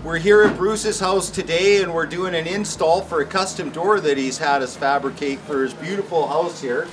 We're here at Bruce's house today and we're doing an install for a custom door that he's had us fabricate for his beautiful house here.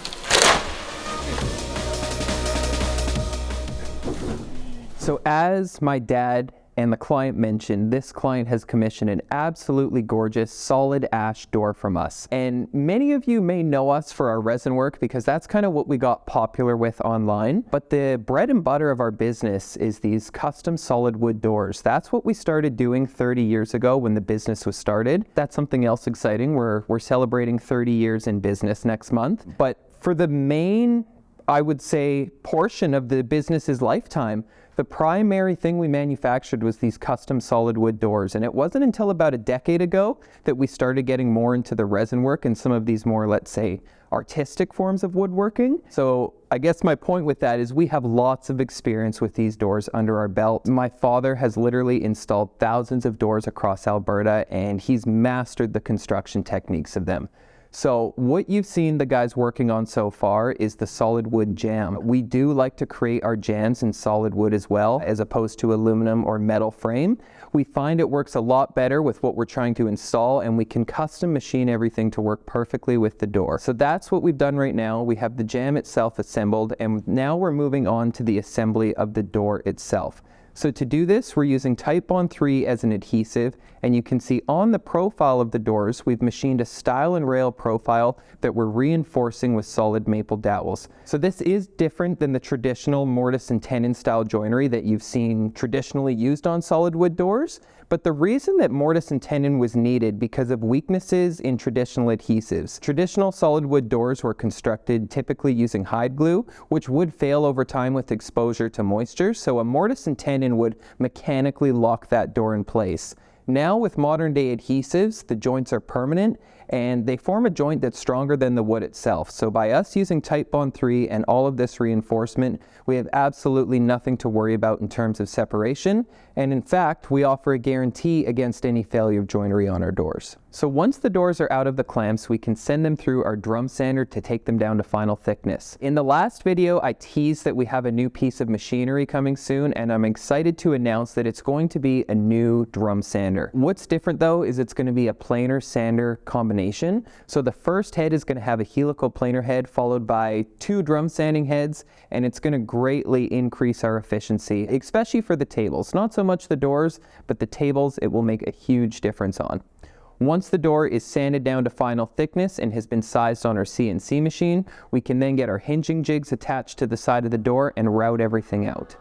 So as my dad and the client mentioned, this client has commissioned an absolutely gorgeous solid ash door from us. And many of you may know us for our resin work because that's kind of what we got popular with online. But the bread and butter of our business is these custom solid wood doors. That's what we started doing 30 years ago when the business was started. That's something else exciting. We're celebrating 30 years in business next month. But for the main, I would say, portion of the business's lifetime, the primary thing we manufactured was these custom solid wood doors. And it wasn't until about a decade ago that we started getting more into the resin work and some of these more, let's say, artistic forms of woodworking. So I guess my point with that is we have lots of experience with these doors under our belt. My father has literally installed thousands of doors across Alberta and he's mastered the construction techniques of them. So what you've seen the guys working on so far is the solid wood jamb. We do like to create our jambs in solid wood as well, as opposed to aluminum or metal frame. We find it works a lot better with what we're trying to install, and we can custom machine everything to work perfectly with the door. So that's what we've done right now. We have the jamb itself assembled, and now we're moving on to the assembly of the door itself. So to do this, we're using Titebond 3 as an adhesive, and you can see on the profile of the doors, we've machined a stile and rail profile that we're reinforcing with solid maple dowels. So this is different than the traditional mortise and tenon style joinery that you've seen traditionally used on solid wood doors. But the reason that mortise and tenon was needed because of weaknesses in traditional adhesives. Traditional solid wood doors were constructed typically using hide glue, which would fail over time with exposure to moisture, so a mortise and tenon would mechanically lock that door in place. Now with modern day adhesives, the joints are permanent and they form a joint that's stronger than the wood itself. So by us using Titebond 3 and all of this reinforcement, we have absolutely nothing to worry about in terms of separation. And in fact, we offer a guarantee against any failure of joinery on our doors. So once the doors are out of the clamps, we can send them through our drum sander to take them down to final thickness. In the last video, I teased that we have a new piece of machinery coming soon, and I'm excited to announce that it's going to be a new drum sander. What's different though is it's going to be a planer sander combination. So the first head is going to have a helical planer head followed by 2 drum sanding heads, and it's going to greatly increase our efficiency, especially for the tables. Not so much the doors, but the tables it will make a huge difference on. Once the door is sanded down to final thickness and has been sized on our CNC machine, we can then get our hinging jigs attached to the side of the door and route everything out.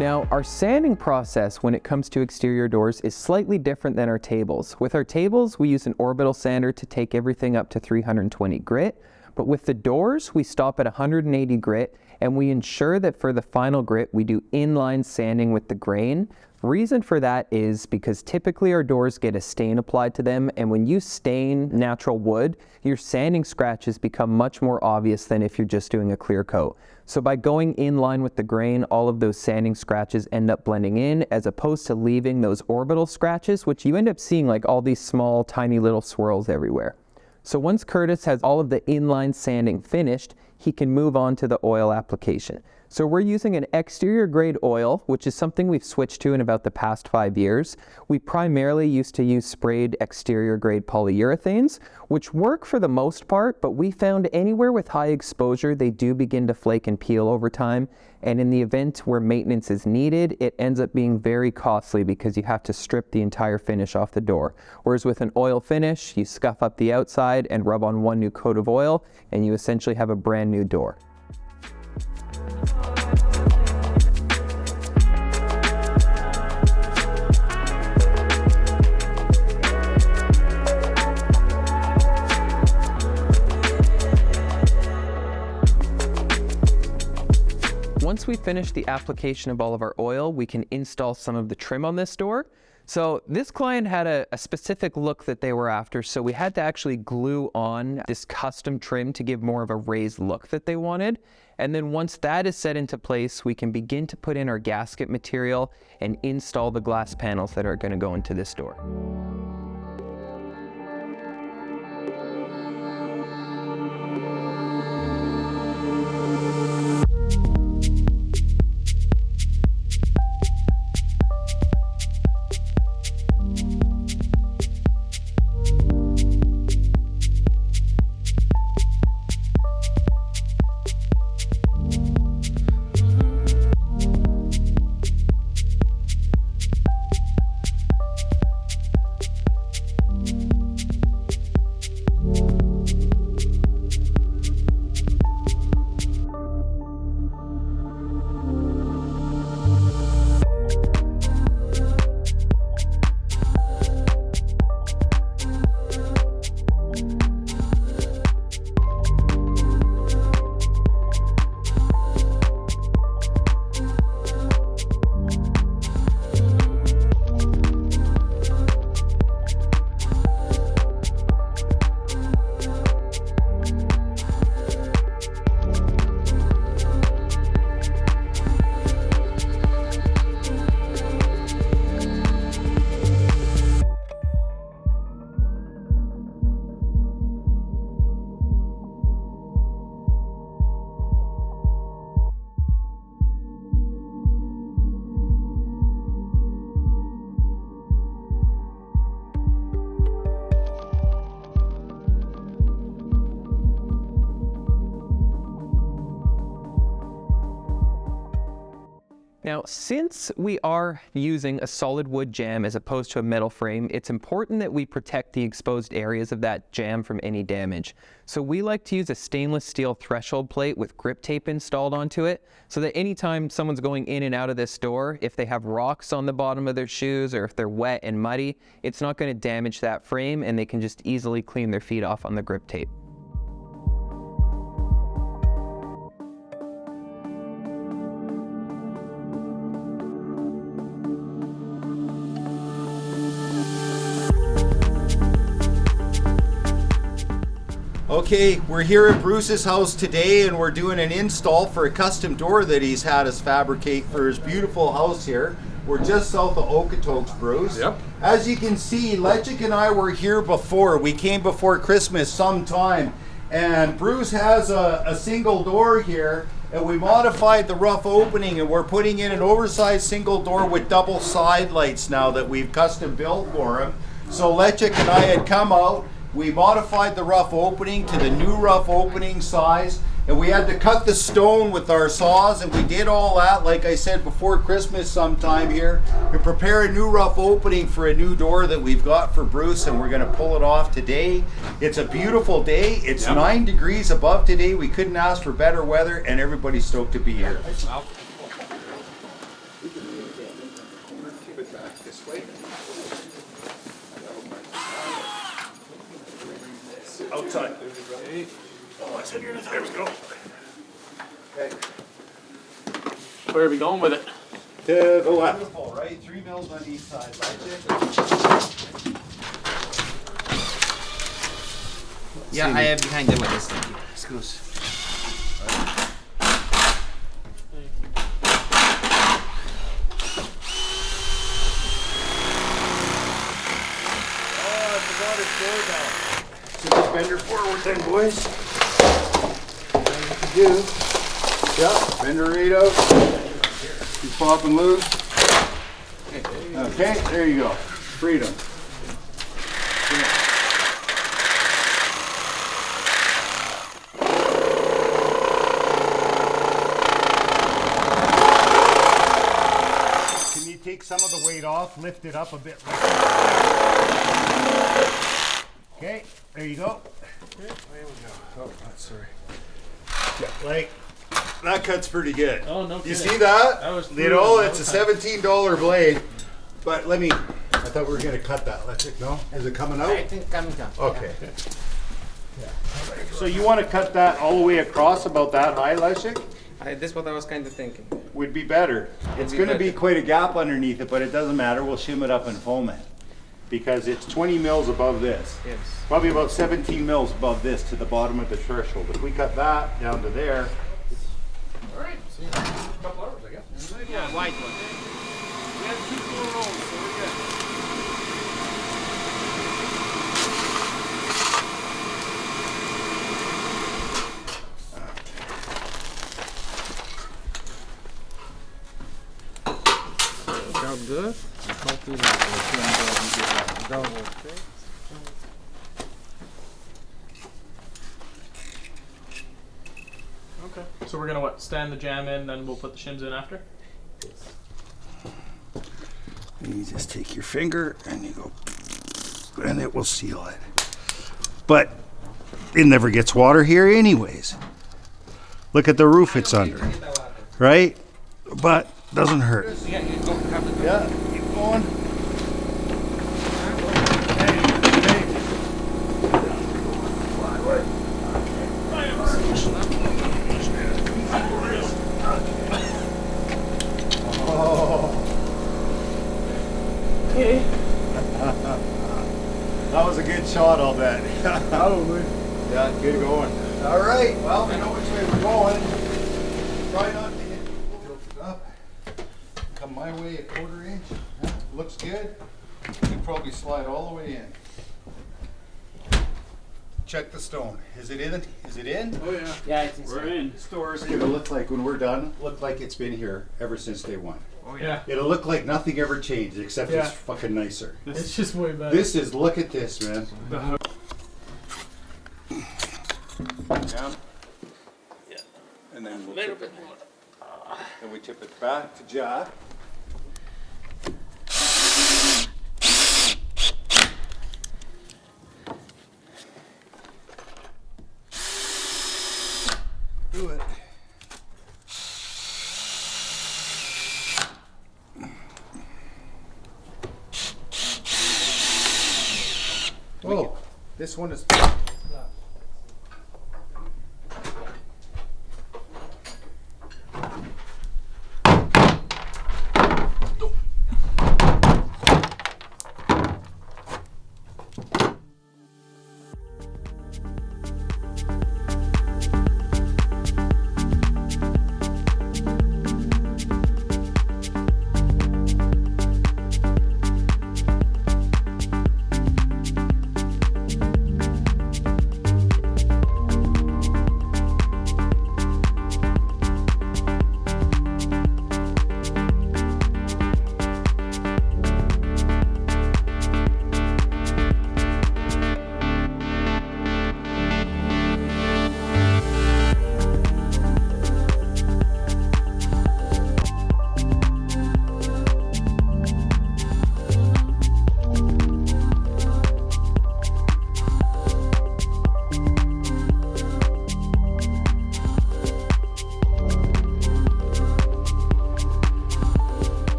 Now, our sanding process when it comes to exterior doors is slightly different than our tables. With our tables, we use an orbital sander to take everything up to 320 grit, but with the doors, we stop at 180 grit, and we ensure that for the final grit, we do inline sanding with the grain. Reason for that is because typically our doors get a stain applied to them, and when you stain natural wood, your sanding scratches become much more obvious than if you're just doing a clear coat. So by going in line with the grain, all of those sanding scratches end up blending in, as opposed to leaving those orbital scratches, which you end up seeing like all these small, tiny little swirls everywhere. So once Curtis has all of the inline sanding finished, he can move on to the oil application. So we're using an exterior grade oil, which is something we've switched to in about the past 5 years. We primarily used to use sprayed exterior grade polyurethanes, which work for the most part, but we found anywhere with high exposure, they do begin to flake and peel over time. And in the event where maintenance is needed, it ends up being very costly because you have to strip the entire finish off the door. Whereas with an oil finish, you scuff up the outside and rub on one new coat of oil, and you essentially have a brand new door. Once we finish the application of all of our oil, we can install some of the trim on this door. So this client had a specific look that they were after, so we had to actually glue on this custom trim to give more of a raised look that they wanted. And then once that is set into place, we can begin to put in our gasket material and install the glass panels that are going to go into this door. Now, since we are using a solid wood jamb as opposed to a metal frame, it's important that we protect the exposed areas of that jamb from any damage. So we like to use a stainless steel threshold plate with grip tape installed onto it, so that anytime someone's going in and out of this door, if they have rocks on the bottom of their shoes or if they're wet and muddy, it's not going to damage that frame and they can just easily clean their feet off on the grip tape. Okay, we're here at Bruce's house today and we're doing an install for a custom door that he's had us fabricate for his beautiful house here. We're just south of Okotoks, Bruce. Yep. As you can see, Lechik and I were here before. We came before Christmas sometime, and Bruce has a single door here, and we modified the rough opening and we're putting in an oversized single door with double side lights now that we've custom built for him. So Lechik and I had come out. We modified the rough opening to the new rough opening size, and we had to cut the stone with our saws, and we did all that, like I said, before Christmas sometime here, to prepare a new rough opening for a new door that we've got for Bruce, and we're going to pull it off today. It's a beautiful day. It's 9 degrees above today. We couldn't ask for better weather, and everybody's stoked to be here. Outside. Oh, it's in here. There we go. Okay. Where are we going with it? To the left. Beautiful, right? 3 mils on each side. Yeah, I have behind them with this. Thank you. Screws. Oh, I forgot his door down. So just bend her forward then, boys. That's what you do. Yep, bend her right out. Keep popping loose. Okay, there you go. Freedom. Can you take some of the weight off, lift it up a bit? Okay, there you go. There we go. Oh, sorry. Yeah, like, that cuts pretty good. Oh, no You kidding. see that? That was you know, brutal. it's a $17 blade. But let me, I thought we were going to cut that. Let's see. No? Is it coming out? I think coming down. Okay. So you want to cut that all the way across about that high, Lechik? This is what I was kind of thinking. would be better. It's going to be quite a gap underneath it, but it doesn't matter. We'll shim it up and foam it because it's 20 mils above this. Yes. Probably about 17 mils above this to the bottom of the threshold. If we cut that down to there, Alright, see you in a couple hours, I guess. Yeah, white one. We have 2 full rolls, so we're good. Job good. Okay. So we're gonna what? Stand the jam in, then we'll put the shims in after? you just take your finger and you go, and it will seal it. But it never gets water here anyways. Look at the roof it's under, right? But doesn't hurt. Yeah, keep going. That was a good shot, I'll bet. Probably. Yeah, good going. All right, well, we know which way we're going. Try not to hit people up. Come my way a 1/4 inch. Yeah, looks good. You can probably slide all the way in. Check the stone. Is it in? Is it in? Oh yeah. Yeah, it's We're in. The store's gonna look like, when we're done, look like it's been here ever since day one. Oh Yeah. It'll look like nothing ever changed, except Yeah. it's fucking nicer. It's just way better. This is, look at this, man. The Down. Yeah. And then we'll tip it. Then we tip it back to Jack. Do it. Oh, this one is.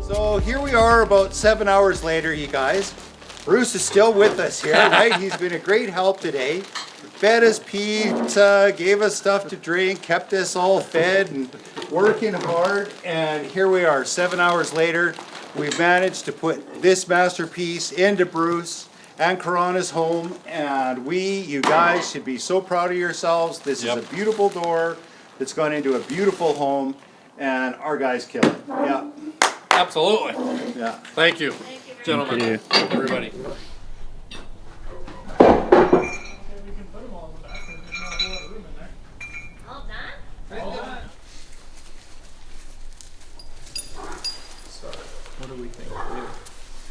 So here we are about 7 hours later, you guys. Bruce is still with us here, right? He's been a great help today. Fed us pizza, gave us stuff to drink, kept us all fed and working hard. And here we are, 7 hours later. We've managed to put this masterpiece into Bruce and Karana's home. And you guys should be so proud of yourselves. This is a beautiful door that's gone into a beautiful home. And our guys kill it. Yeah. Absolutely. Yeah. Thank you, gentlemen. Everybody. All done? All done. What do we think?